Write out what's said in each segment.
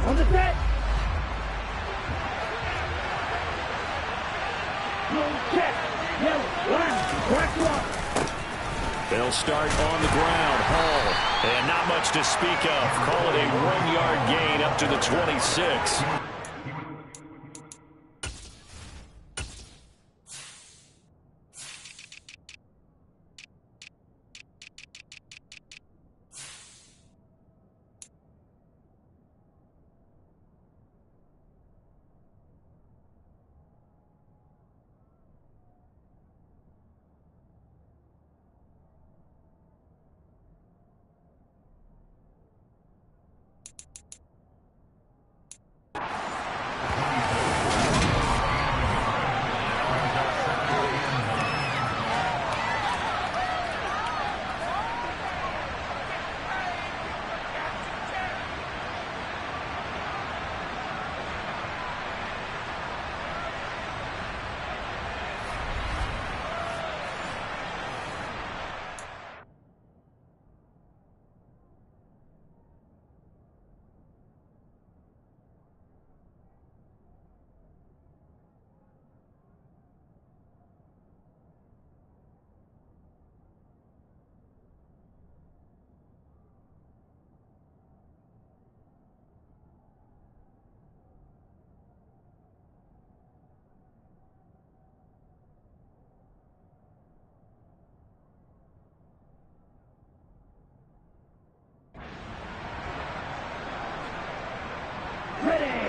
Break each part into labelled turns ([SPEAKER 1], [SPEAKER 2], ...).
[SPEAKER 1] On the set. Check. Yellow. Line. Correct one.
[SPEAKER 2] They'll start on the ground. Hall. And not much to speak of. Call it a 1-yard gain up to the 26.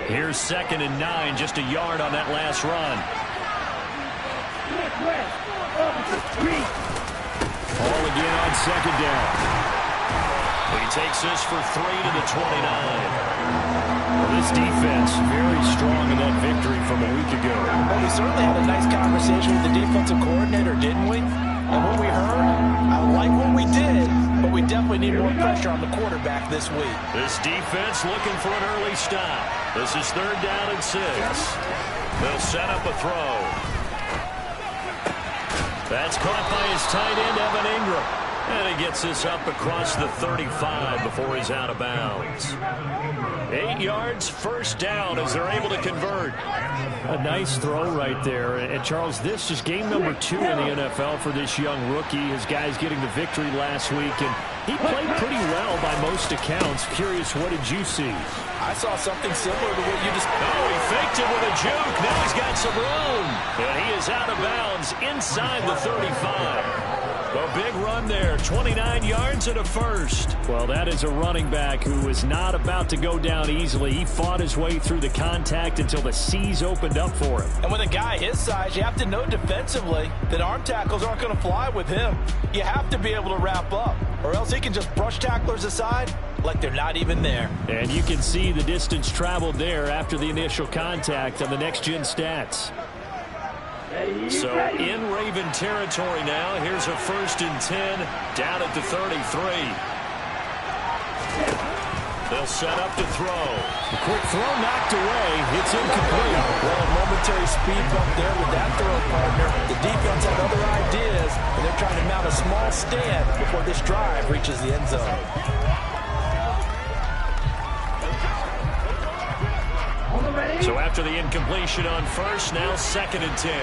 [SPEAKER 2] Here's 2nd and 9, just a yard on that last run. Ball again on 2nd down. He takes this for 3 to the 29. Well, this defense very strong in that victory from a week ago.
[SPEAKER 3] Well, we certainly had a nice conversation with the defensive coordinator, didn't we? And what we heard, I like what we did, but we definitely need more pressure on the quarterback this week.
[SPEAKER 2] This defense looking for an early stop. This is 3rd down and 6. They'll set up a throw. That's caught by his tight end, Evan Ingram. And he gets this up across the 35 before he's out of bounds. 8 yards, 1st down as they're able to convert.
[SPEAKER 4] A nice throw right there. And Charles, this is game number 2 in the NFL for this young rookie. His guys getting the victory last week, and he played pretty well by most accounts. Curious, what did you see?
[SPEAKER 3] I saw something similar to what you just...
[SPEAKER 2] Oh, he faked it with a juke. Now he's got some room. And he is out of bounds inside the 35. A big run there, 29 yards and a 1st.
[SPEAKER 4] Well, that is a running back who is not about to go down easily. He fought his way through the contact until the seas opened up for him.
[SPEAKER 3] And with a guy his size, you have to know defensively that arm tackles aren't going to fly with him. You have to be able to wrap up, or else he can just brush tacklers aside like they're not even there.
[SPEAKER 4] And you can see the distance traveled there after the initial contact on the next-gen stats.
[SPEAKER 2] So in Raven territory now. Here's a 1st and 10 down at the 33. They'll set up to throw.
[SPEAKER 4] A quick throw knocked away. It's incomplete.
[SPEAKER 3] Well, a momentary speed bump there with that throw, partner. The defense had other ideas, and they're trying to mount a small stand before this drive reaches the end zone.
[SPEAKER 2] So after the incompletion on 1st, now 2nd and 10.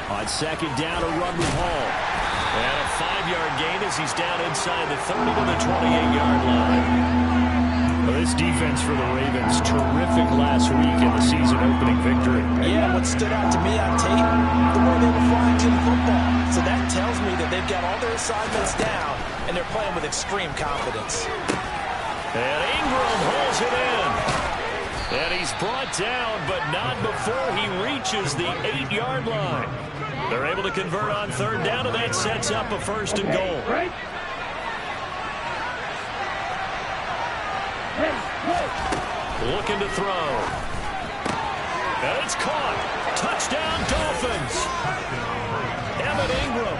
[SPEAKER 4] On 2nd down, a run with Hall.
[SPEAKER 2] And a 5-yard gain as he's down inside the 30 to the 28-yard line.
[SPEAKER 4] Well, this defense for the Ravens, terrific last week in the season-opening victory.
[SPEAKER 3] Yeah, what stood out to me on tape, the way they were flying to the football. So that tells me that they've got all their assignments down, and they're playing with extreme confidence.
[SPEAKER 2] And Ingram holds it in. And he's brought down, but not before he reaches the 8-yard line. They're able to convert on 3rd down, and that sets up a 1st and goal. Looking to throw. And it's caught. Touchdown, Dolphins. Evan Ingram,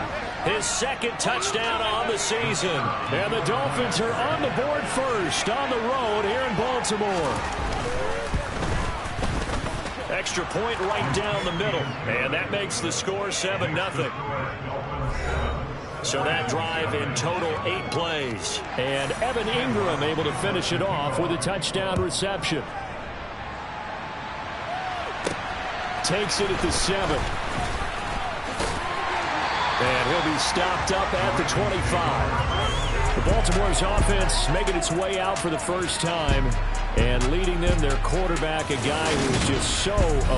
[SPEAKER 2] his 2nd touchdown on the season.
[SPEAKER 4] And the Dolphins are on the board first on the road here in Baltimore.
[SPEAKER 2] Extra point right down the middle. And that makes the score 7-0. So that drive in total 8 plays.
[SPEAKER 4] And Evan Ingram able to finish it off with a touchdown reception. Takes it at the 7. And he'll be stopped up at the 25. The Baltimore's offense making its way out for the first time. And leading them, their quarterback, a guy who is just so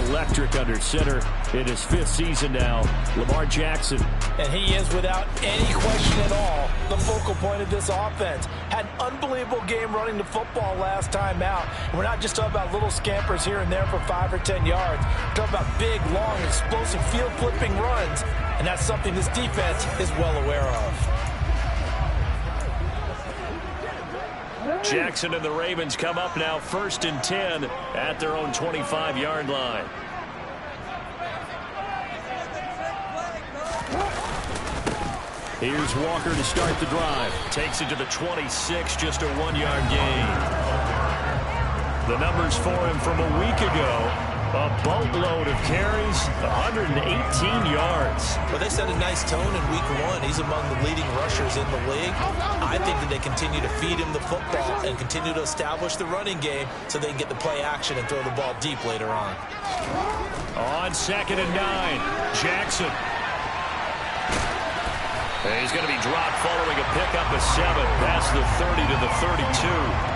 [SPEAKER 4] electric under center in his 5th season now, Lamar Jackson.
[SPEAKER 3] And he is, without any question at all, the focal point of this offense. Had an unbelievable game running the football last time out. And we're not just talking about little scampers here and there for 5 or 10 yards. We're talking about big, long, explosive field-flipping runs. And that's something this defense is well aware of.
[SPEAKER 2] Jackson and the Ravens come up now 1st and 10 at their own 25-yard line.
[SPEAKER 4] Here's Walker to start the drive.
[SPEAKER 2] Takes it to the 26, just a 1-yard gain. The numbers for him from a week ago. A boatload of carries, 118 yards.
[SPEAKER 3] Well, they set a nice tone in week 1. He's among the leading rushers in the league. I think that they continue to feed him the football and continue to establish the running game so they can get the play action and throw the ball deep later on.
[SPEAKER 2] On 2nd and 9, Jackson. And he's going to be dropped following a pickup of 7 past the 30 to the 32.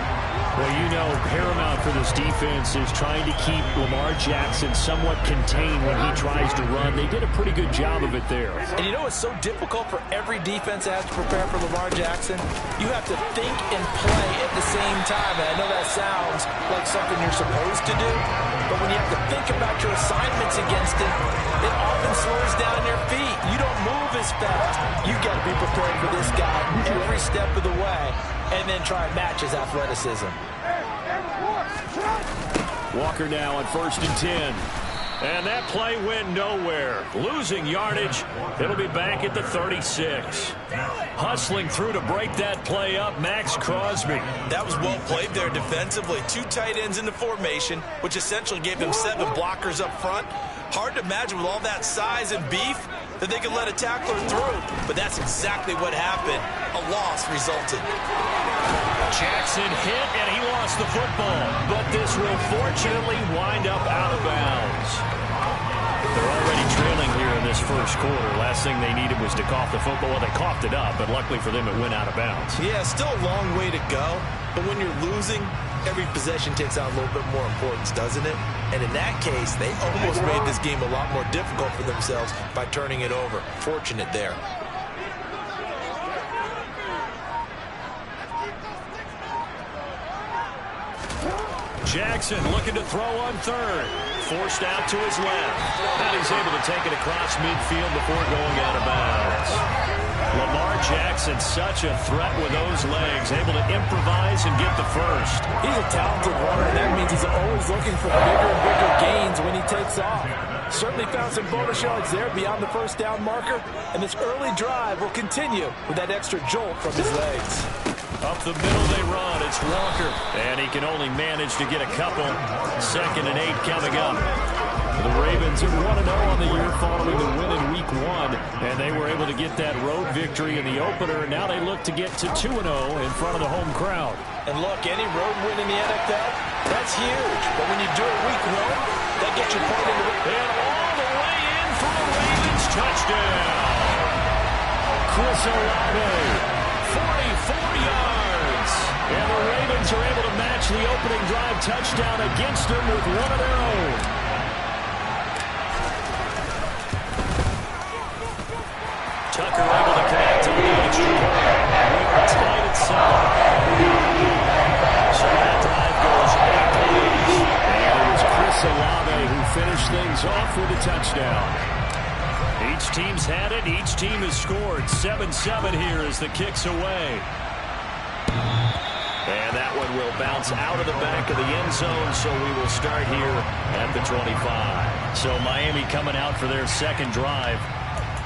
[SPEAKER 4] Well, you know, paramount for this defense is trying to keep Lamar Jackson somewhat contained when he tries to run. They did a pretty good job of it there.
[SPEAKER 3] And you know it's so difficult for every defense that has to prepare for Lamar Jackson? You have to think and play at the same time. And I know that sounds like something you're supposed to do, but when you have to think about your assignments against him, it often slows down your feet. You don't move as fast. You've got to be prepared for this guy every step of the way and then try and match his athleticism.
[SPEAKER 4] Walker now on 1st and 10.
[SPEAKER 2] And that play went nowhere. Losing yardage. It'll be back at the 36. Hustling through to break that play up, Max Crosby.
[SPEAKER 3] That was well played there defensively. 2 tight ends in the formation, which essentially gave them 7 blockers up front. Hard to imagine with all that size and beef that they could let a tackler through. But that's exactly what happened. A loss resulted.
[SPEAKER 2] Jackson hit, and he lost the football. But this will fortunately wind up out of bounds. They're already trailing here in this first quarter. Last thing they needed was to cough the football. Well, they coughed it up, but luckily for them, it went out of bounds.
[SPEAKER 3] Yeah, still a long way to go. But when you're losing, every possession takes on a little bit more importance, doesn't it? And in that case, they almost made this game a lot more difficult for themselves by turning it over. Fortunate there.
[SPEAKER 2] Jackson looking to throw on 3rd. Forced out to his left. And he's able to take it across midfield before going out of bounds. Lamar Jackson, such a threat with those legs, able to improvise and get the first.
[SPEAKER 3] He's a talented runner, and that means he's always looking for bigger and bigger gains when he takes off. Certainly found some bonus yards there beyond the first down marker, and this early drive will continue with that extra jolt from his legs.
[SPEAKER 2] Up the middle they run. It's Walker. And he can only manage to get a couple. 2nd and 8 coming up. The Ravens are 1-0 on the year following the win in week 1. And they were able to get that road victory in the opener. Now they look to get to 2-0 in front of the home crowd.
[SPEAKER 3] And look, any road win in the NFL, that's huge. But when you do it week 1, that gets you point in the win.
[SPEAKER 2] And all the way in for the Ravens touchdown.
[SPEAKER 4] Chris Olave.
[SPEAKER 2] 44 yards.
[SPEAKER 4] And the Ravens are able to match the opening drive touchdown against them with one of their own.
[SPEAKER 2] Tucker able to connect to the extra point. We're tied at 7. So that drive goes 8 plays.
[SPEAKER 4] And it was Chris Olave who finished things off with a touchdown.
[SPEAKER 2] Each team's had it. Each team has scored. 7-7 here as the kick's away. And that one will bounce out of the back of the end zone, so we will start here at the 25.
[SPEAKER 4] So Miami coming out for their second drive.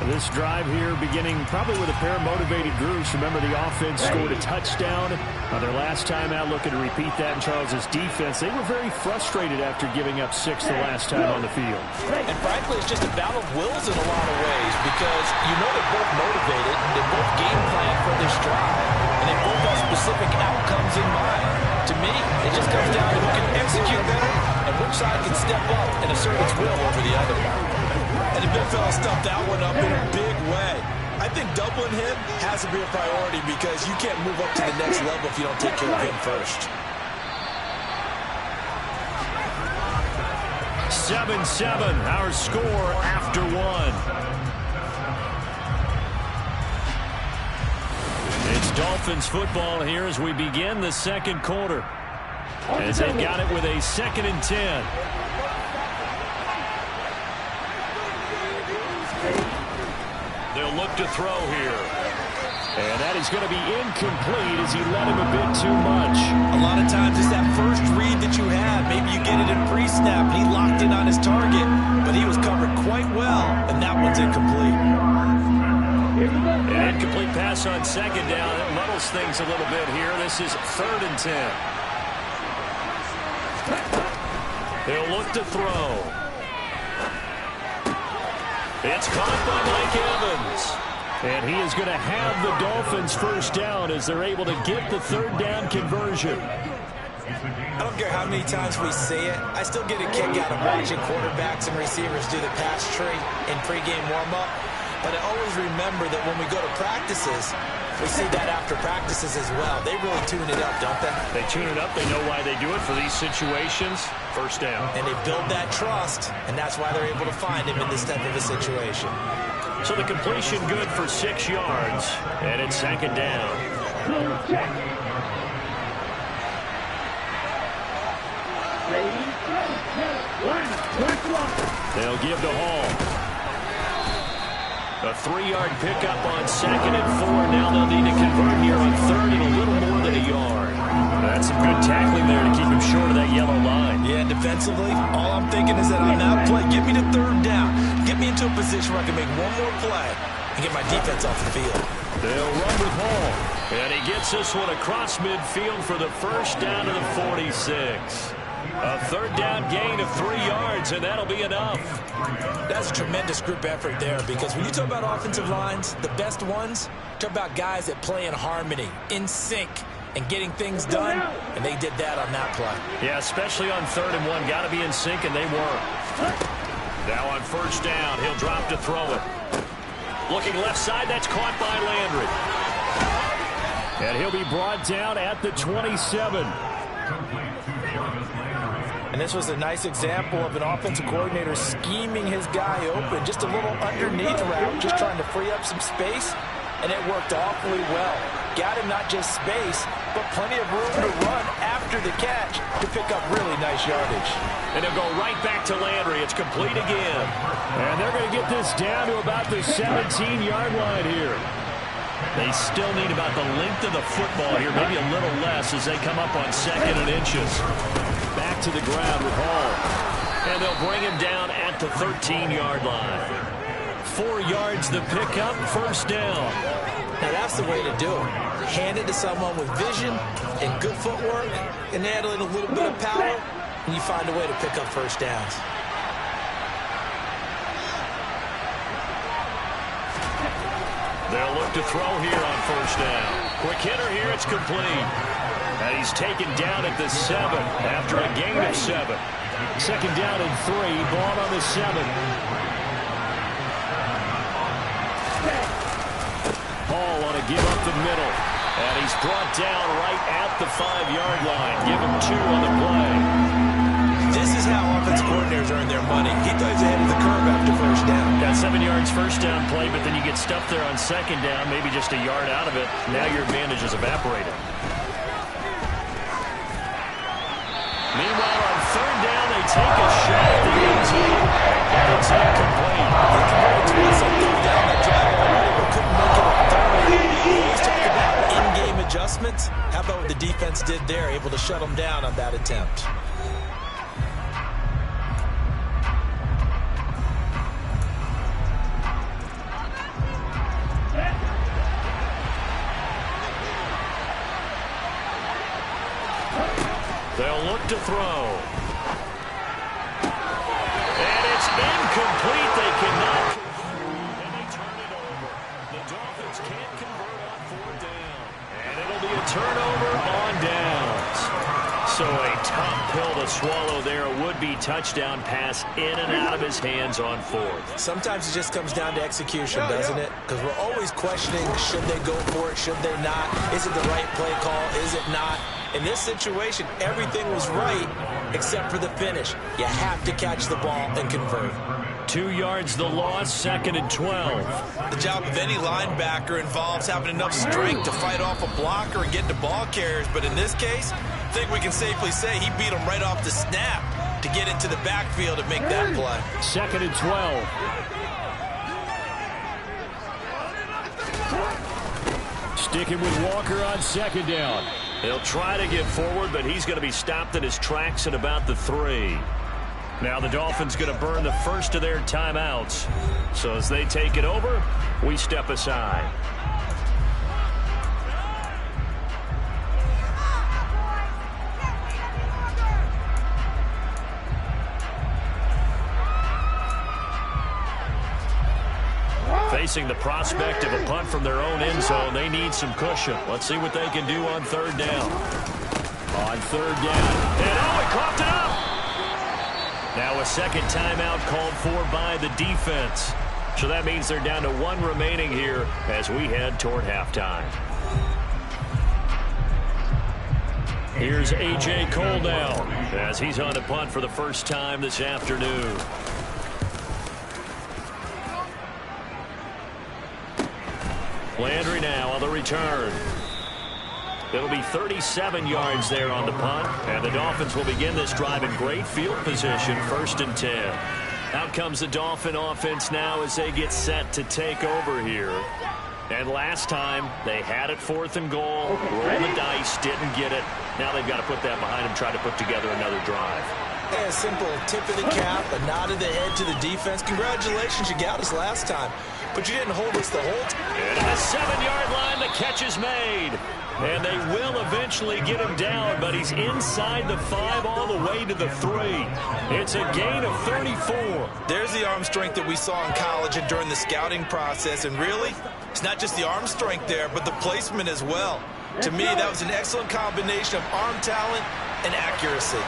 [SPEAKER 4] This drive here beginning probably with a pair of motivated groups. Remember, the offense scored a touchdown on their last time out, looking to repeat that in Charles's defense. They were very frustrated after giving up 6 the last time on the field.
[SPEAKER 3] And frankly, it's just a battle of wills in a lot of ways because you know they're both motivated, they both game plan for this drive, and they both have specific outcomes in mind. To me, it just comes down to who can execute better and which side can step up and assert its will over the other.
[SPEAKER 5] And the big fella stuffed that one up in a big way. I think doubling him has to be a priority because you can't move up to the next level if you don't take care of him first.
[SPEAKER 2] 7-7, our score after 1. It's Dolphins football here as we begin the second quarter. As they've got it with a 2nd and 10. They'll look to throw here.
[SPEAKER 4] And that is going to be incomplete as he led him a bit too much.
[SPEAKER 3] A lot of times it's that first read that you have. Maybe you get it in pre-snap, and he locked in on his target, but he was covered quite well, and that one's incomplete.
[SPEAKER 2] An incomplete pass on 2nd down. It muddles things a little bit here. This is 3rd and 10. They'll look to throw. It's caught by Mike Evans.
[SPEAKER 4] And he is going to have the Dolphins first down as they're able to get the 3rd down conversion.
[SPEAKER 3] I don't care how many times we see it. I still get a kick out of watching quarterbacks and receivers do the pass tree in pregame warm-up. But I always remember that when we go to practices, we see that after practices as well. They really tune it up, don't they?
[SPEAKER 2] They tune it up. They know why they do it for these situations. First down.
[SPEAKER 3] And they build that trust, and that's why they're able to find him in this type of a situation.
[SPEAKER 2] So the completion good for 6 yards, and it's 2nd down. They'll give to Hall. A 3-yard pickup on 2nd and 4. Now they'll need to convert here on 3rd and a little more than a yard. That's some good tackling there to keep him short of that yellow line.
[SPEAKER 3] Yeah, defensively, all I'm thinking is that on that play, get me to 3rd down. Get me into a position where I can make one more play and get my defense off the field.
[SPEAKER 2] They'll run with Hall. And he gets this one across midfield for the first down to the 46. A 3rd down gain of 3 yards, and that'll be enough.
[SPEAKER 3] That's a tremendous group effort there because when you talk about offensive lines, the best ones, talk about guys that play in harmony, in sync, and getting things done, and they did that on that play.
[SPEAKER 2] Yeah, especially on 3rd and 1. Got to be in sync, and they were. Now on 1st down, he'll drop to throw it. Looking left side, that's caught by Landry.
[SPEAKER 4] And he'll be brought down at the 27.
[SPEAKER 3] And this was a nice example of an offensive coordinator scheming his guy open. Just a little underneath route, just trying to free up some space, and it worked awfully well. Got him not just space, but plenty of room to run after the catch to pick up really nice yardage.
[SPEAKER 2] And he'll go right back to Landry. It's complete again.
[SPEAKER 4] And they're going to get this down to about the 17-yard line here.
[SPEAKER 2] They still need about the length of the football here, maybe a little less as they come up on 2nd and inches.
[SPEAKER 4] Back to the ground with Hall.
[SPEAKER 2] And they'll bring him down at the 13-yard line. 4 yards the pickup, 1st down.
[SPEAKER 3] Now that's the way to do it. Hand it to someone with vision and good footwork and add in a little bit of power, and you find a way to pick up 1st downs.
[SPEAKER 2] They'll look to throw here on 1st down. Quick hitter here, it's complete. And he's taken down at the 7 after a gain of 7.
[SPEAKER 4] 2nd down and 3, ball on the 7. Hall on a give up the middle.
[SPEAKER 2] And he's brought down right at the 5-yard line. Give him 2 on the play.
[SPEAKER 3] This is how offensive coordinators earn their money. He thought he was ahead of the curve after 1st down.
[SPEAKER 2] Got 7 yards 1st down play, but then you get stuffed there on 2nd down, maybe just a yard out of it. Now your advantage is evaporated. Meanwhile, on 3rd down, they take a shot at the end zone. And it's incomplete.
[SPEAKER 3] They converted twice on 3rd down that drive already, but couldn't make it a 3rd. Let's talk about in-game adjustments. How about what the defense did there, able to shut them down on that attempt.
[SPEAKER 2] They'll look to throw. And it's incomplete. They cannot. And they turn it over. The Dolphins can't convert on 4th down. And it'll be a turnover on downs. So a tough pill to swallow there. A would-be touchdown pass in and out of his hands on 4th.
[SPEAKER 3] Sometimes it just comes down to execution, doesn't it? Because we're always questioning, should they go for it, should they not? Is it the right play call, is it not? In this situation, everything was right except for the finish. You have to catch the ball and convert.
[SPEAKER 2] 2 yards the loss, 2nd and 12.
[SPEAKER 5] The job of any linebacker involves having enough strength to fight off a blocker and get to ball carriers. But in this case, I think we can safely say he beat him right off the snap to get into the backfield and make that play.
[SPEAKER 4] 2nd and 12. Sticking with Walker on 2nd down.
[SPEAKER 2] He'll try to get forward, but he's going to be stopped in his tracks at about the 3. Now the Dolphins going to burn the first of their timeouts. So as they take it over, we step aside. Facing the prospect of a punt from their own end zone, they need some cushion. Let's see what they can do on 3rd down.
[SPEAKER 4] On 3rd down.
[SPEAKER 2] And he coughed it up! Now a second timeout called for by the defense. So that means they're down to 1 remaining here as we head toward halftime. Here's A.J. Cole now as he's on the punt for the first time this afternoon. Landry now on the return. It'll be 37 yards there on the punt, and the Dolphins will begin this drive in great field position, 1st and 10. Out comes the Dolphin offense now as they get set to take over here. And last time, they had it 4th and goal, rolled the dice, didn't get it. Now they've got to put that behind them, try to put together another drive.
[SPEAKER 3] A simple tip of the cap, a nod of the head to the defense. Congratulations, you got us last time, but you didn't hold us the whole time.
[SPEAKER 2] And at the 7-yard line, the catch is made. And they will eventually get him down, but he's inside the 5 all the way to the 3. It's a gain of 34.
[SPEAKER 5] There's the arm strength that we saw in college and during the scouting process. And really, it's not just the arm strength there, but the placement as well. To me, that was an excellent combination of arm talent and accuracy.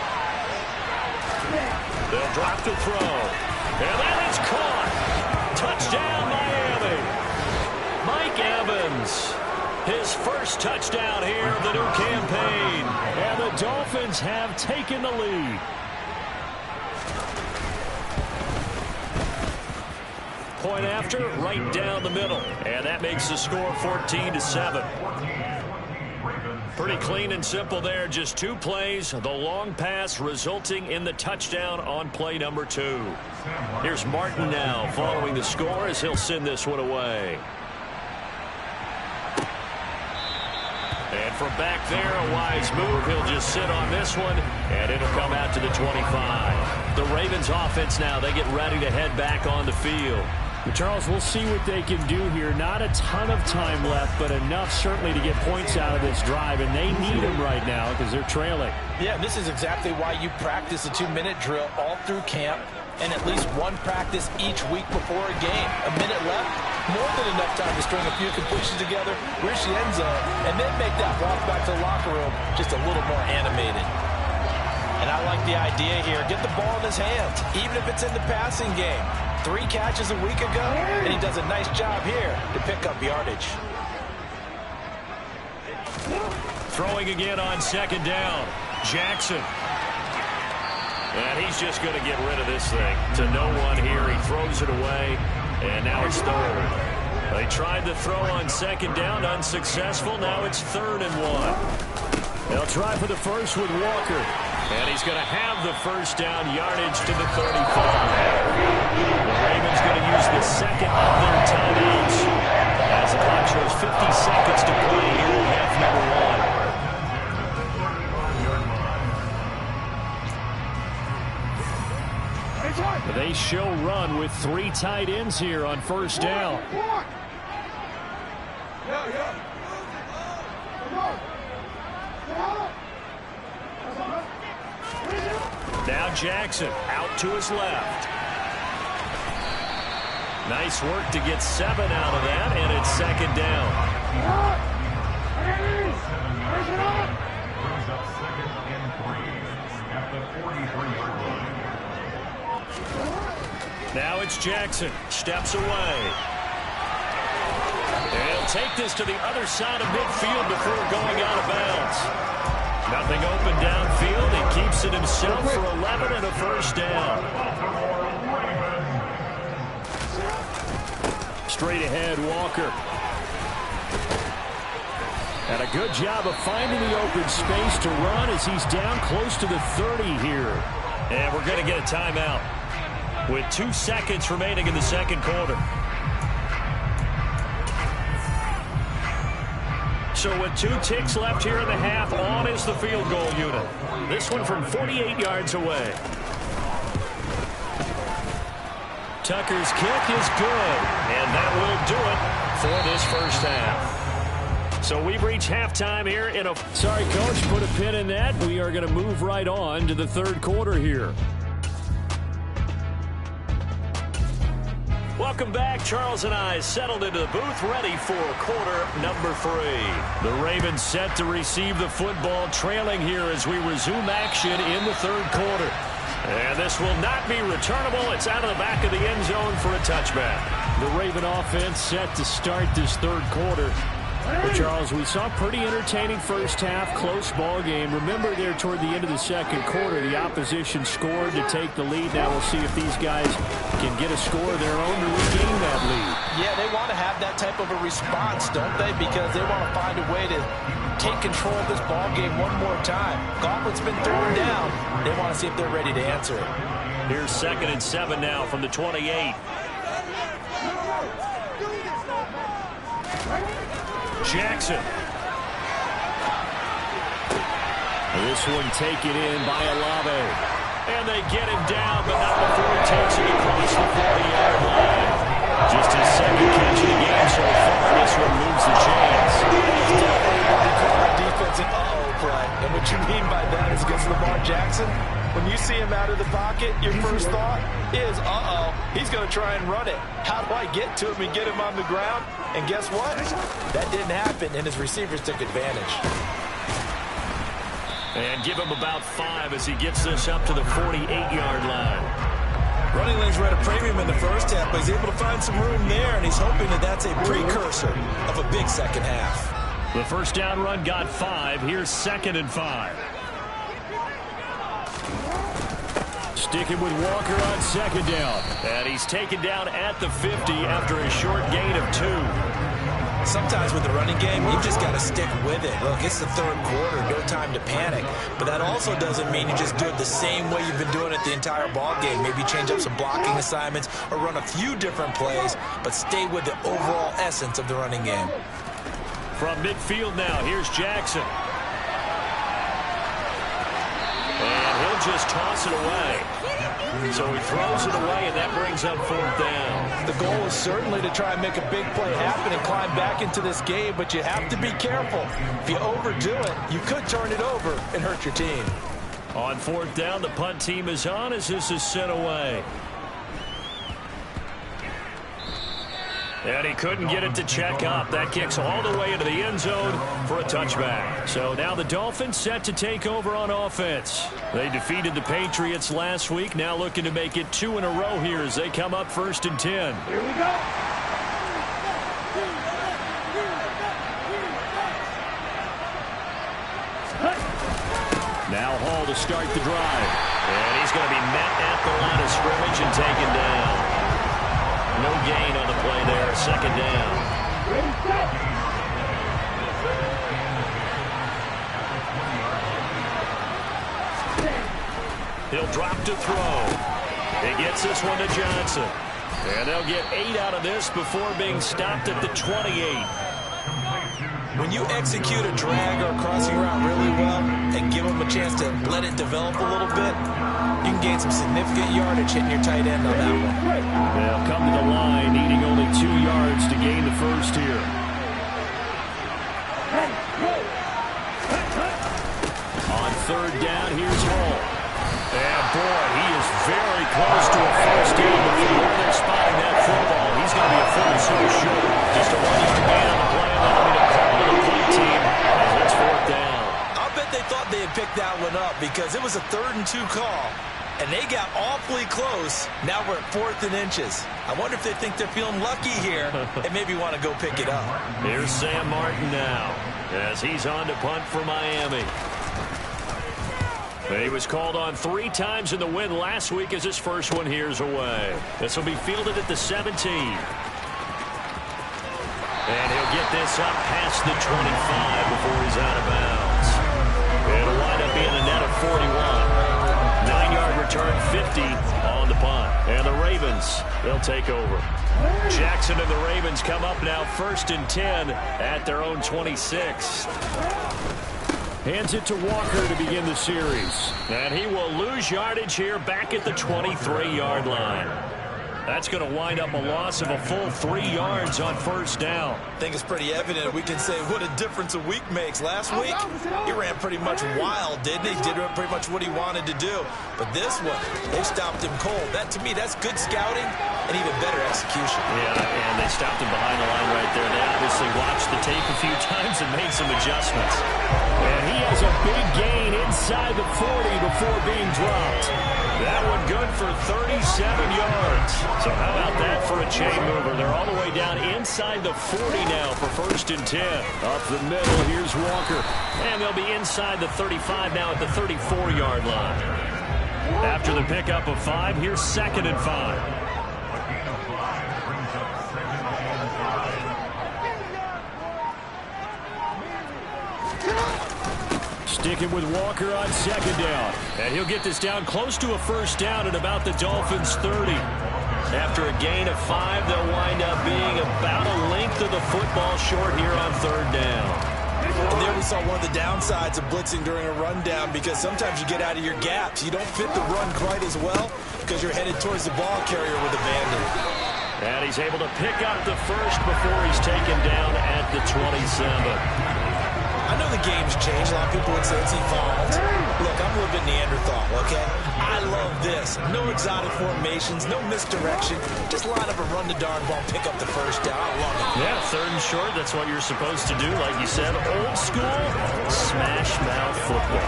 [SPEAKER 2] They'll drop to throw. And that is caught. Touchdown, Miami. Mike Evans. His first touchdown here of the new campaign.
[SPEAKER 4] And the Dolphins have taken the lead.
[SPEAKER 2] Point after, right down the middle. And that makes the score 14-7. Pretty clean and simple there. Just 2 plays. The long pass resulting in the touchdown on play number 2. Here's Martin now following the score as he'll send this one away. And from back there, a wise move. He'll just sit on this one, and it'll come out to the 25. The Ravens offense now, they get ready to head back on the field.
[SPEAKER 4] Charles, we'll see what they can do here. Not a ton of time left, but enough certainly to get points out of this drive, and they need them right now because they're trailing.
[SPEAKER 3] Yeah, this is exactly why you practice a 2-minute drill all through camp and at least 1 practice each week before a game. A minute left, more than enough time to string a few completions together, reach the end zone, and then make that walk back to the locker room just a little more animated. And I like the idea here. Get the ball in his hands, even if it's in the passing game. 3 catches a week ago, and he does a nice job here to pick up yardage.
[SPEAKER 2] Throwing again on 2nd down. Jackson. And he's just going to get rid of this thing to no one here. He throws it away, and now it's 3rd. They tried to throw on 2nd down, unsuccessful. Now it's 3rd and 1.
[SPEAKER 4] They'll try for the first with Walker.
[SPEAKER 2] And he's going to have the first down, yardage to the 35. The Ravens going to use the second of their timeouts as the clock shows 50 seconds to play here in half number 1.
[SPEAKER 4] They show run with 3 tight ends here on 1st down.
[SPEAKER 2] Now Jackson out to his left. Nice work to get 7 out of that, and it's second down. Now it's Jackson. Steps away. And he'll take this to the other side of midfield before going out of bounds. Nothing open downfield. He keeps it himself for 11 and a first down. Straight ahead, Walker. And a good job of finding the open space to run as he's down close to the 30 here. And we're going to get a timeout with 2 seconds remaining in the second quarter. So with 2 ticks left here in the half, on is the field goal unit. This one from 48 yards away. Tucker's kick is good, and that will do it for this first half. So we've reached halftime here in a... Sorry, Coach, put a pin in that. We are going to move right on to the third quarter here. Welcome back. Charles and I settled into the booth, ready for quarter number 3. The Ravens set to receive the football, trailing here as we resume action in the third quarter. And this will not be returnable. It's out of the back of the end zone for a touchback. The Raven offense set to start this third quarter. Well, Charles, we saw a pretty entertaining first half, close ball game. Remember there toward the end of the second quarter, the opposition scored to take the lead. Now we'll see if these guys can get a score of their own to regain that lead.
[SPEAKER 3] Yeah, they want to have that type of a response, don't they? Because they want to find a way to take control of this ball game one more time. Gauntlet's been thrown down. They want to see if they're ready to answer it.
[SPEAKER 2] Here's 2nd and 7 now from the 28. Jackson.
[SPEAKER 4] This one taken in by Olave.
[SPEAKER 2] And they get him down, but not before he takes it across the 40-yard line. Just his second catch of the game so far. This one moves the chains.
[SPEAKER 3] Defense an uh-oh play. And what you mean by that is against Lamar Jackson, when you see him out of the pocket, your first thought is, uh-oh, he's going to try and run it. How do I get to him and get him on the ground? And guess what? That didn't happen, and his receivers took advantage.
[SPEAKER 2] And give him about 5 as he gets this up to the 48-yard line.
[SPEAKER 5] Running lanes were at a premium in the first half, but he's able to find some room there, and he's hoping that that's a precursor of a big second half.
[SPEAKER 2] The first down run got 5. Here's 2nd and 5.
[SPEAKER 4] Sticking with Walker on 2nd down.
[SPEAKER 2] And he's taken down at the 50 after a short gain of 2.
[SPEAKER 5] Sometimes with the running game, you've just got to stick with it. Look, it's the third quarter, no time to panic. But that also doesn't mean you just do it the same way you've been doing it the entire ball game. Maybe change up some blocking assignments or run a few different plays, but stay with the overall essence of the running game.
[SPEAKER 2] From midfield now, here's Jackson. And he'll just toss it away. So he throws it away, and that brings up 4th down.
[SPEAKER 3] The goal is certainly to try and make a big play happen and climb back into this game, but you have to be careful. If you overdo it, you could turn it over and hurt your team.
[SPEAKER 2] On 4th down, the punt team is on as this is sent away. And he couldn't get it to check up. That kicks all the way into the end zone for a touchback. So now the Dolphins set to take over on offense. They defeated the Patriots last week. Now looking to make it 2 in a row here as they come up 1st and 10.
[SPEAKER 1] Here we go.
[SPEAKER 2] Now Hall to start the drive. And he's going to be met at the line of scrimmage and taken down. No gain on the play there. 2nd down. He'll drop to throw. He gets this one to Johnson. And they'll get 8 out of this before being stopped at the 28.
[SPEAKER 5] When you execute a drag or a crossing route really well and give them a chance to let it develop a little bit, you can gain some significant yardage hitting your tight end on that one.
[SPEAKER 2] They'll come to the line, needing only 2 yards to gain the first here. On 3rd down, here's Hall. And boy, he is very close to a first down, but from where they're spotting that football, he's going to be a foot or so short. Just a 1-yard gain on the play, and that'll be the call to the punt team as it's fourth down.
[SPEAKER 5] I'll bet they thought they had picked that one up because it was a 3rd and 2 call, and they got awfully close. Now we're at 4th and inches. I wonder if they think they're feeling lucky here and maybe want to go pick it up.
[SPEAKER 2] Here's Sam Martin now as he's on to punt for Miami. He was called on 3 times in the win last week as his first one here's away. This will be fielded at the 17. And he'll get this up past the 25 before he's out of bounds. It'll wind up being a net of 41. 9-yard return, 50 on the punt. And the Ravens, they'll take over. Jackson and the Ravens come up now 1st and 10 at their own 26.
[SPEAKER 4] Hands it to Walker to begin the series.
[SPEAKER 2] And he will lose yardage here back at the 23-yard line. That's going to wind up a loss of a full 3 yards on first down.
[SPEAKER 5] I think it's pretty evident. We can say what a difference a week makes. Last week, he ran pretty much wild, didn't he? He did pretty much what he wanted to do. But this one, they stopped him cold. That, to me, that's good scouting and even better execution.
[SPEAKER 2] Yeah, and they stopped him behind the line right there. They obviously watched the tape a few times and made some adjustments.
[SPEAKER 4] And he has a big gain inside the 40 before being dropped.
[SPEAKER 2] That one good for 37 yards. So how about that for a chain mover? They're all the way down inside the 40 now for 1st and 10.
[SPEAKER 4] Up the middle, here's Walker.
[SPEAKER 2] And they'll be inside the 35 now at the 34-yard line. After the pickup of 5, here's 2nd and 5.
[SPEAKER 4] Sticking with Walker on 2nd down.
[SPEAKER 2] And he'll get this down close to a first down at about the Dolphins' 30. After a gain of 5, they'll wind up being about a length of the football short here on 3rd down.
[SPEAKER 5] And there we saw one of the downsides of blitzing during a rundown because sometimes you get out of your gaps. You don't fit the run quite as well because you're headed towards the ball carrier with abandon.
[SPEAKER 2] And he's able to pick up the first before he's taken down at the 27.
[SPEAKER 5] I know the game's changed. A lot of people would say it's evolved. Look, I'm a little bit Neanderthal, okay? I love this. No exotic formations, no misdirection. Just line up a run the darn ball, pick up the first down. I love it.
[SPEAKER 2] Yeah, 3rd and short. That's what you're supposed to do. Like you said, old school smash mouth football.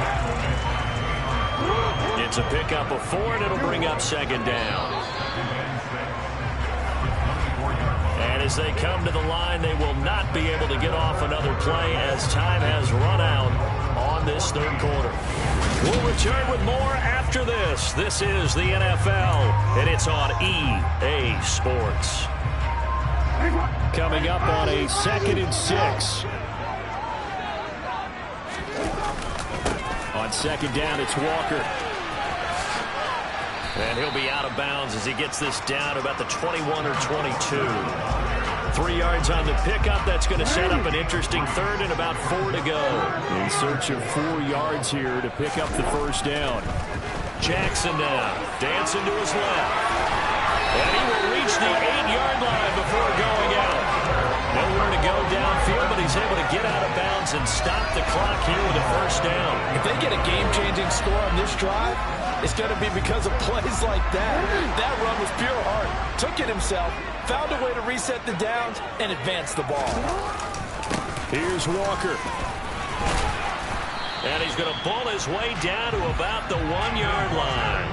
[SPEAKER 2] It's a pickup of 4, and it'll bring up 2nd down. And as they come to the line, they will not be able to get off another play as time has run out on this 3rd quarter. We'll return with more after this. This is the NFL, and it's on EA Sports.
[SPEAKER 4] Coming up on a 2nd and 6. On 2nd down, it's Walker.
[SPEAKER 2] And he'll be out of bounds as he gets this down to about the 21 or 22. 3 yards on the pickup. That's going to set up an interesting 3rd and about 4 to go.
[SPEAKER 4] In search of 4 yards here to pick up the first down.
[SPEAKER 2] Jackson now dancing to his left. And he will reach the 8-yard line before going out. Nowhere to go downfield, but he's able to get out of bounds and stop the clock here with a first down.
[SPEAKER 3] If they get a game-changing score on this drive, it's going to be because of plays like that. That run was pure heart. Took it himself, found a way to reset the downs, and advance the ball.
[SPEAKER 4] Here's Walker.
[SPEAKER 2] And he's going to bull his way down to about the 1-yard line.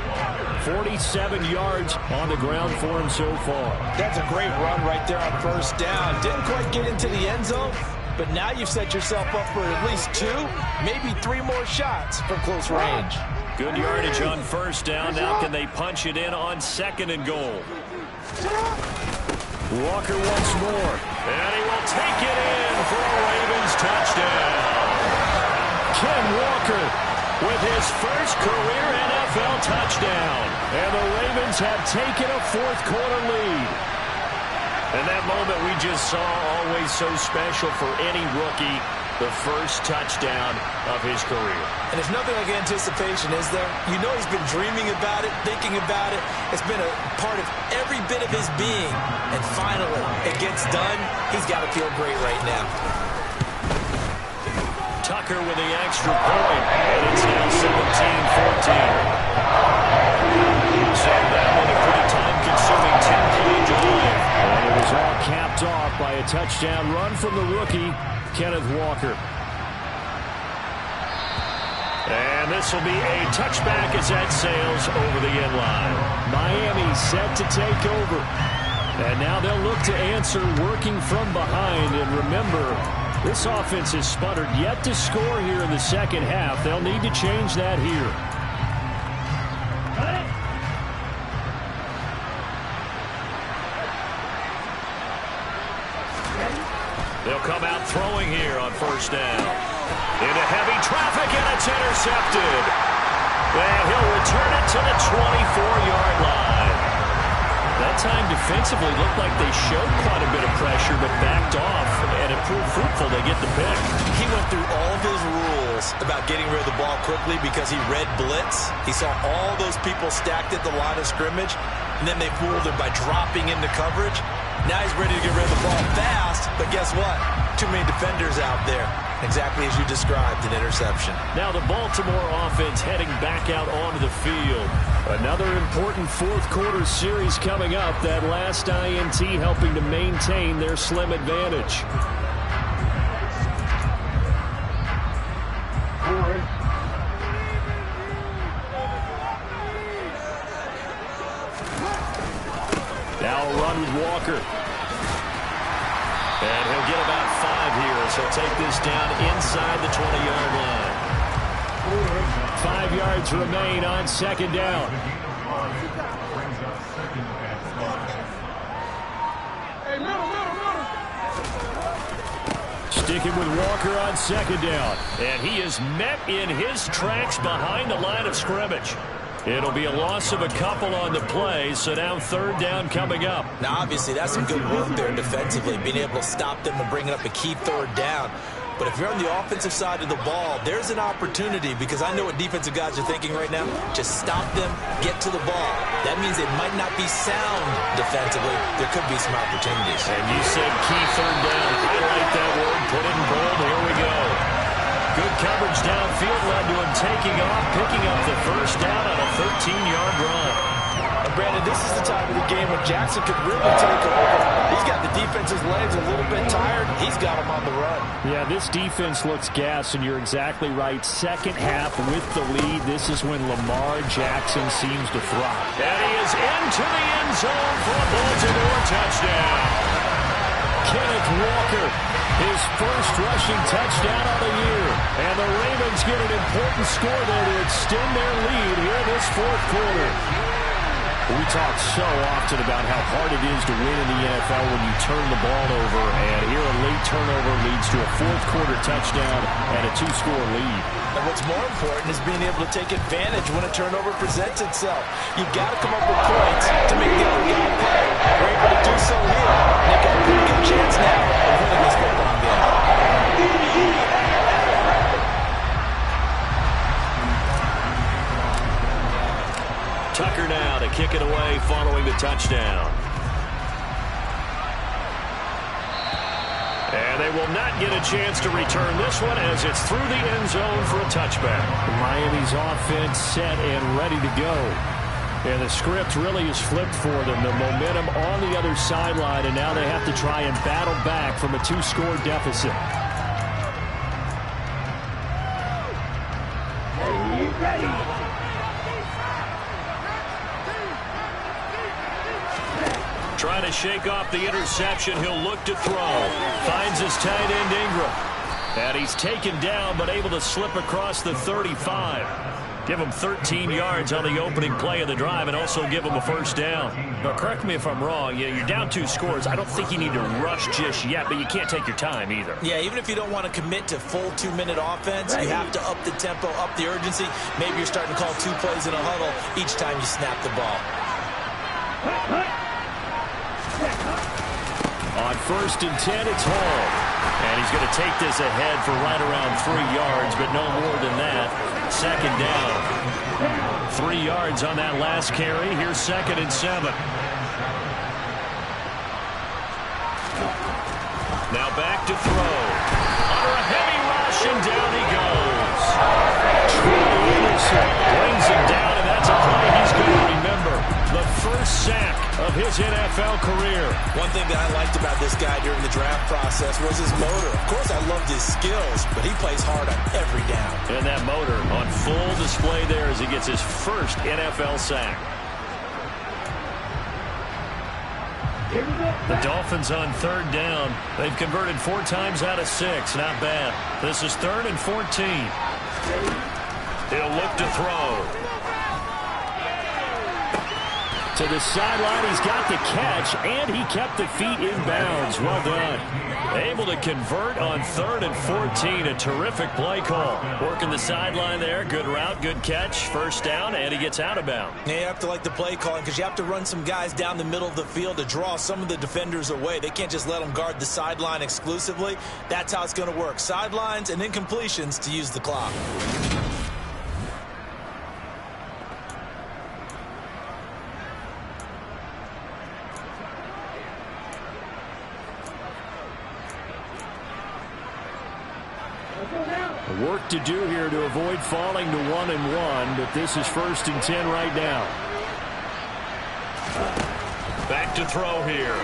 [SPEAKER 4] 47 yards on the ground for him so far.
[SPEAKER 3] That's a great run right there on first down. Didn't quite get into the end zone, but now you've set yourself up for at least 2, maybe 3 more shots from close range.
[SPEAKER 2] Good yardage on first down. Now can they punch it in on 2nd and goal?
[SPEAKER 4] Walker once more.
[SPEAKER 2] And he will take it in for a Ravens touchdown.
[SPEAKER 4] Ken Walker
[SPEAKER 2] with his first career NFL touchdown.
[SPEAKER 4] And the Ravens have taken a 4th quarter lead.
[SPEAKER 2] And that moment we just saw, always so special for any rookie, the first touchdown of his career.
[SPEAKER 5] And there's nothing like anticipation, is there? You know he's been dreaming about it, thinking about it. It's been a part of every bit of his being. And finally, it gets done. He's got to feel great right now.
[SPEAKER 2] Tucker with the extra point, and it's now 17-14. So that one a pretty time-consuming 10-play drive.
[SPEAKER 4] And it was all capped off by a touchdown run from the rookie, Kenneth Walker.
[SPEAKER 2] And this will be a touchback as that sails over the end line.
[SPEAKER 4] Miami set to take over. And now they'll look to answer working from behind. And remember, this offense has sputtered yet to score here in the second half. They'll need to change that here.
[SPEAKER 2] They'll come out throwing here on first down. Into heavy traffic, and it's intercepted. And he'll return it to the 24-yard line. That time defensively looked like they showed quite a bit of pressure, but backed off, and it proved fruitful. They get the pick.
[SPEAKER 5] He went through all of his rules about getting rid of the ball quickly because he read blitz. He saw all those people stacked at the line of scrimmage, and then they fooled him by dropping into coverage. Now he's ready to get rid of the ball fast, but guess what? Too many defenders out there. Exactly as you described, an interception.
[SPEAKER 2] Now the Baltimore offense heading back out onto the field.
[SPEAKER 4] Another important fourth-quarter series coming up. That last INT helping to maintain their slim advantage. Now a run with Walker.
[SPEAKER 2] And he'll get about 5 here as he'll take this down inside the 20-yard line.
[SPEAKER 4] 5 yards remain on second down. Sticking with Walker on second down.
[SPEAKER 2] And he is met in his tracks behind the line of scrimmage. It'll be a loss of a couple on the play, so now third down coming up.
[SPEAKER 5] Now, obviously, that's some good work there defensively, being able to stop them and bringing up a key third down. But if you're on the offensive side of the ball, there's an opportunity, because I know what defensive guys are thinking right now. Just stop them, get to the ball. That means it might not be sound defensively. There could be some opportunities.
[SPEAKER 2] And you said key third down. Highlight that word, put it in bold. Here we go. Good coverage downfield led to him taking off, picking up the first down on a 13-yard run.
[SPEAKER 3] And Brandon, this is the time of the game when Jackson could really take over. He's got the defense's legs a little bit tired. He's got him on the run.
[SPEAKER 4] Yeah, this defense looks gassed, and you're exactly right. Second half with the lead. This is when Lamar Jackson seems to thrive.
[SPEAKER 2] And he is into the end zone for a Baltimore touchdown.
[SPEAKER 4] Kenneth Walker, his first rushing touchdown of the year. And the Ravens get an important score there to extend their lead here this fourth quarter. We talk so often about how hard it is to win in the NFL when you turn the ball over, and here a late turnover leads to a fourth-quarter touchdown and a 2-score lead.
[SPEAKER 3] And what's more important is being able to take advantage when a turnover presents itself. You've got to come up with points to make the other guy pay. They're able to do so here. They've got a pretty good chance now of winning this football game.
[SPEAKER 2] Tucker now to kick it away following the touchdown. And they will not get a chance to return this one as it's through the end zone for a touchback.
[SPEAKER 4] Miami's offense set and ready to go. And the script really is flipped for them. The momentum on the other sideline, and now they have to try and battle back from a 2-score deficit.
[SPEAKER 2] Trying to shake off the interception. He'll look to throw. Finds his tight end Ingram. And he's taken down but able to slip across the 35. Give him 13 yards on the opening play of the drive and also give him a first down. Now, correct me if I'm wrong. You're down 2 scores. I don't think you need to rush just yet, but you can't take your time either.
[SPEAKER 5] Yeah, even if you don't want to commit to full 2-minute offense, you have to up the tempo, up the urgency. Maybe you're starting to call 2 plays in a huddle each time you snap the ball.
[SPEAKER 4] On first and 10, it's Hall.
[SPEAKER 2] And he's going to take this ahead for right around 3 yards, but no more than that. Second down. 3 yards on that last carry. Here's second and 7. Now back to throw. Under a heavy rush, and down he goes. Brings him down, and that's a play he's going to remember. The first sack of his NFL career.
[SPEAKER 5] One thing that I liked about this guy during the draft process was his motor. Of course, I loved his skills, but he plays hard on every down.
[SPEAKER 2] And that motor on full display there as he gets his first NFL sack. The Dolphins on third down. They've converted 4 times out of 6. Not bad. This is 3rd and 14. He'll look to throw.
[SPEAKER 4] To the sideline, he's got the catch, and he kept the feet in bounds. Well done.
[SPEAKER 2] Able to convert on 3rd and 14. A terrific play call. Working the sideline there. Good route, good catch. First down, and he gets out of bounds.
[SPEAKER 5] Yeah, you have to like the play calling because you have to run some guys down the middle of the field to draw some of the defenders away. They can't just let them guard the sideline exclusively. That's how it's going to work. Sidelines and incompletions to use the clock.
[SPEAKER 4] Work to do here to avoid falling to 1-1, but this is 1st and 10 right now.
[SPEAKER 2] Back to throw here.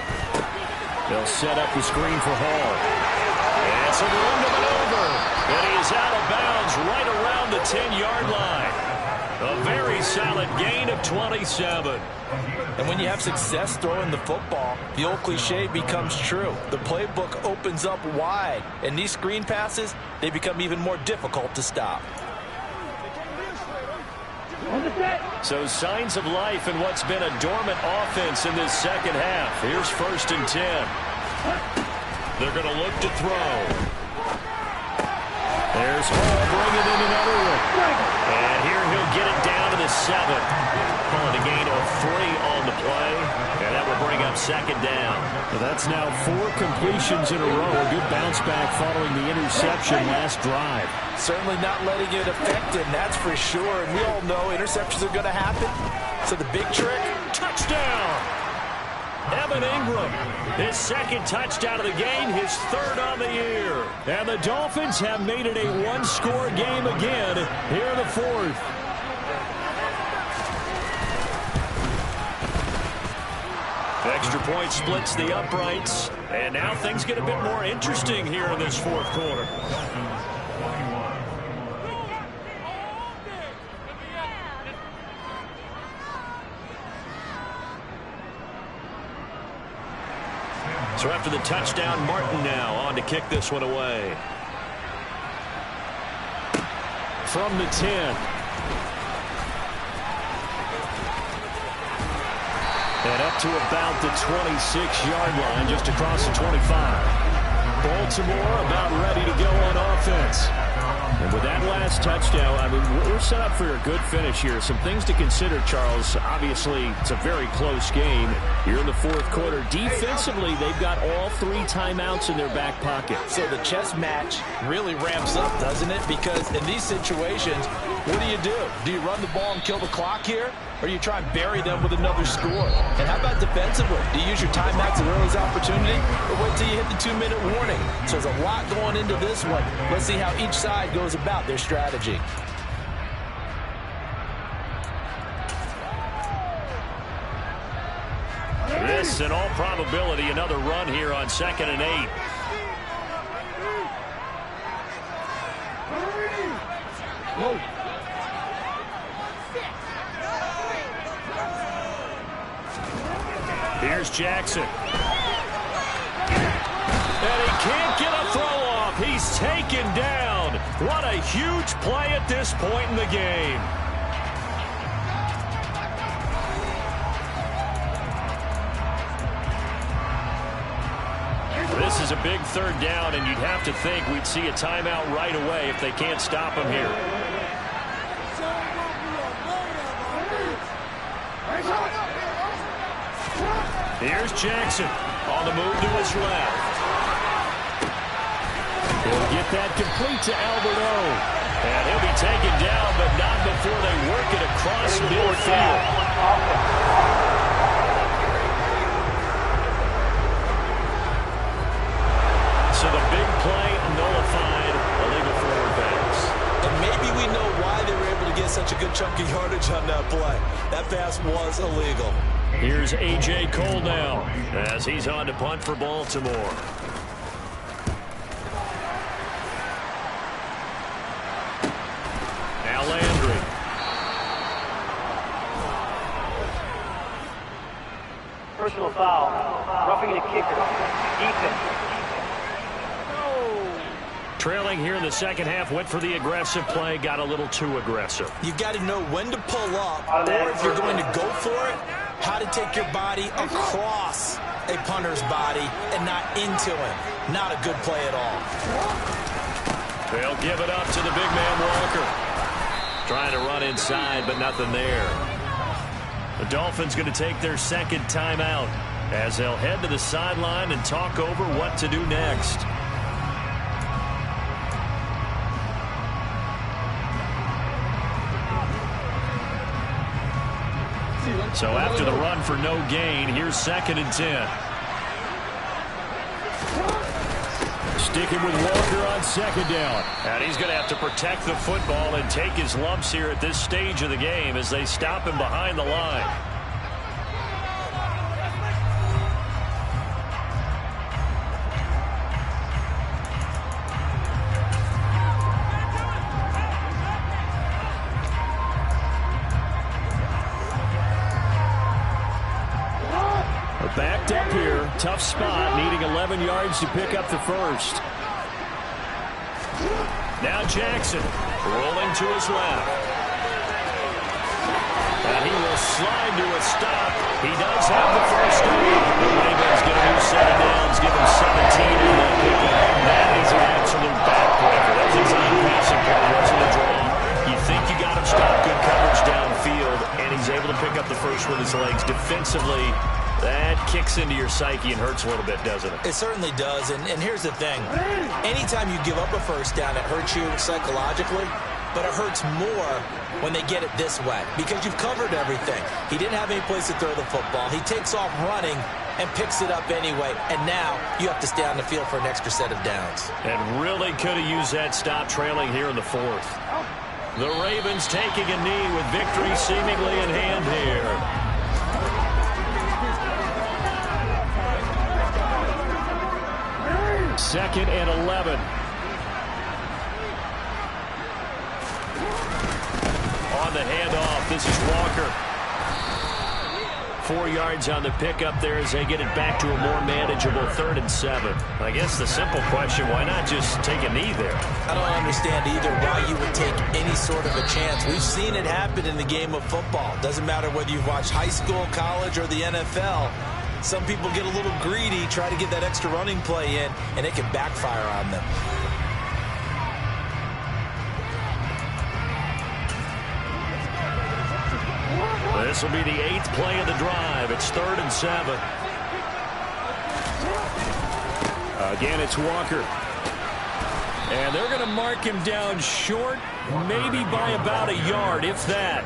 [SPEAKER 4] They'll set up the screen for Hall.
[SPEAKER 2] And it's a run to maneuver. And he is out of bounds right around the 10-yard line. A very solid gain of 27.
[SPEAKER 3] And when you have success throwing the football, the old cliche becomes true. The playbook opens up wide, and these screen passes, they become even more difficult to stop.
[SPEAKER 2] So signs of life in what's been a dormant offense in this second half. Here's 1st and 10. They're going to look to throw.
[SPEAKER 4] There's Hall bringing in another one.
[SPEAKER 2] And here he'll get it down to the 7. Calling a gain of 3 on the play. And that will bring up 2nd down.
[SPEAKER 4] Well, that's now 4 completions in a row. A good bounce back following the interception last drive.
[SPEAKER 3] Certainly not letting it affect him, that's for sure. And we all know interceptions are going to happen. So the big trick,
[SPEAKER 2] touchdown! Evan Ingram, his 2nd touchdown of the game, his 3rd on the year.
[SPEAKER 4] And the Dolphins have made it a 1-score game again here in the 4th.
[SPEAKER 2] Extra point splits the uprights. And now things get a bit more interesting here in this 4th quarter. So after the touchdown, Martin now on to kick this one away.
[SPEAKER 4] From the 10. And up to about the 26-yard line, just across the 25. Baltimore about ready to go on offense. And with that last touchdown, I mean, we're set up for a good finish here. Some things to consider, Charles. Obviously, it's a very close game. You're in the 4th quarter. Defensively, they've got all 3 timeouts in their back pocket.
[SPEAKER 3] So the chess match really ramps up, doesn't it? Because in these situations, what do? Do you run the ball and kill the clock here? Or do you try and bury them with another score? And how about defensively? Do you use your timeouts at earliest opportunity? Or wait till you hit the 2-minute warning? So there's a lot going into this one. Let's see how each side goes about their strategy.
[SPEAKER 2] This, in all probability, another run here on 2nd and 8. Here's Jackson. And he can't get a throw off. He's taken down. What a huge play at this point in the game. This is a big 3rd down, and you'd have to think we'd see a timeout right away if they can't stop him here. Here's Jackson on the move to his left.
[SPEAKER 4] He'll get that complete to Alberto.
[SPEAKER 2] And he'll be taken down, but not before they work it across midfield. So the big play nullified, illegal for a
[SPEAKER 5] lost such a good chunk of yardage on that play. That pass was illegal.
[SPEAKER 2] Here's A.J. Cole now as he's on to punt for Baltimore. Now Landry.
[SPEAKER 6] Personal foul. Roughing the kicker. Defense.
[SPEAKER 2] Trailing here in the second half, went for the aggressive play, got a little too aggressive.
[SPEAKER 5] You've got to know when to pull up, or if you're going to go for it, how to take your body across a punter's body and not into him. Not a good play at all.
[SPEAKER 2] They'll give it up to the big man Walker. Trying to run inside, but nothing there. The Dolphins going to take their second timeout as they'll head to the sideline and talk over what to do next. So after the run for no gain, here's 2nd and 10.
[SPEAKER 4] Sticking with Walker on 2nd down.
[SPEAKER 2] And he's going to have to protect the football and take his lumps here at this stage of the game as they stop him behind the line.
[SPEAKER 4] Backed up here, tough spot, needing 11 yards to pick up the first.
[SPEAKER 2] Now Jackson rolling to his left. And he will slide to a stop. He does have the first down. The Ravens get a new set of downs, give him 17 in that pickup. That is an absolute backbreaker. That was on passing play, wasn't a draw. You think you got him stopped, good coverage downfield, and he's able to pick up the first with his legs. Defensively, that kicks into your psyche and hurts a little bit, doesn't it?
[SPEAKER 5] It certainly does, and here's the thing. Anytime you give up a first down, it hurts you psychologically, but it hurts more when they get it this way because you've covered everything. He didn't have any place to throw the football. He takes off running and picks it up anyway, and now you have to stay on the field for an extra set of downs.
[SPEAKER 2] And really could have used that stop trailing here in the 4th. The Ravens taking a knee with victory seemingly in hand here.
[SPEAKER 4] 2nd and 11.
[SPEAKER 2] On the handoff, this is Walker. 4 yards on the pickup there as they get it back to a more manageable 3rd and 7. I guess the simple question, why not just take a knee there?
[SPEAKER 5] I don't understand either why you would take any sort of a chance. We've seen it happen in the game of football. Doesn't matter whether you've watched high school, college, or the NFL. Some people get a little greedy, try to get that extra running play in, and it can backfire on them.
[SPEAKER 2] This will be the 8th play of the drive. It's 3rd and 7.
[SPEAKER 4] Again, it's Walker.
[SPEAKER 2] And they're going to mark him down short, maybe by about a yard, if that.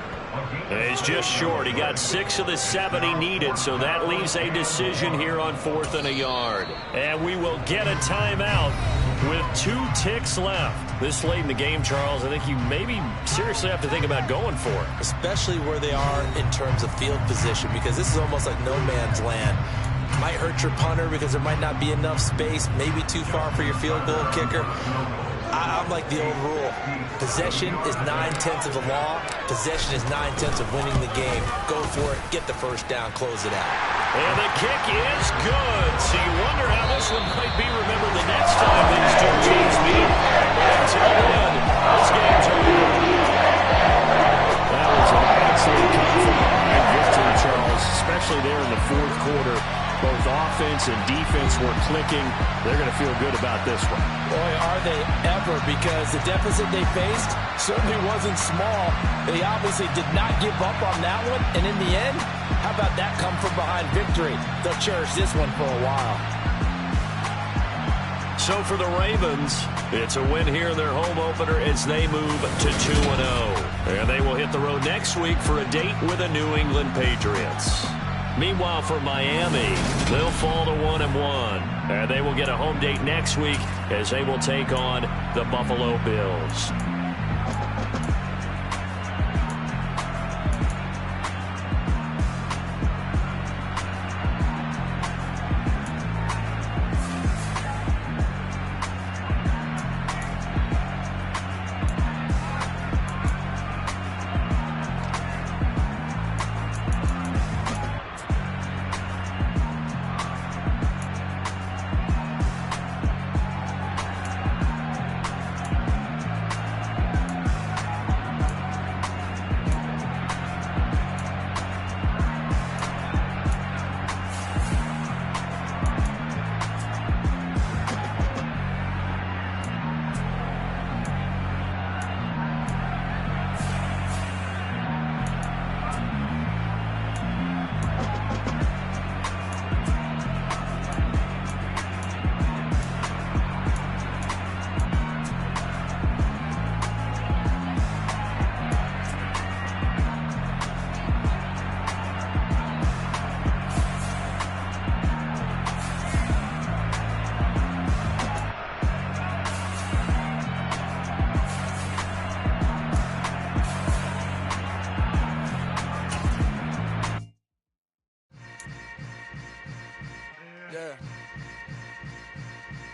[SPEAKER 2] He's just short. He got 6 of the 7 he needed, so that leaves a decision here on 4th and a yard. And we will get a timeout with 2 ticks left. This late in the game, Charles, I think you maybe seriously have to think about going for it.
[SPEAKER 5] Especially where they are in terms of field position, because this is almost like no man's land. Might hurt your punter because there might not be enough space, maybe too far for your field goal kicker. I'm like the old rule. Possession is 9/10 of the law. Possession is 9/10 of winning the game. Go for it. Get the first down. Close it out.
[SPEAKER 2] And the kick is good. So you wonder how this one might be remembered the next time these two teams meet. Until then, this game's over.
[SPEAKER 4] That was an excellent come from behind victory, Charles, especially there in the 4th quarter. Both offense and defense were clicking. They're going to feel good about this one.
[SPEAKER 3] Boy, are they ever, because the deficit they faced certainly wasn't small. They obviously did not give up on that one, and in the end, how about that come from behind victory? They'll cherish this one for a while.
[SPEAKER 2] So for the Ravens, it's a win here in their home opener as they move to 2-0. And they will hit the road next week for a date with the New England Patriots. Meanwhile, for Miami, they'll fall to 1-1. And they will get a home date next week as they will take on the Buffalo Bills.
[SPEAKER 1] man.
[SPEAKER 3] Yeah.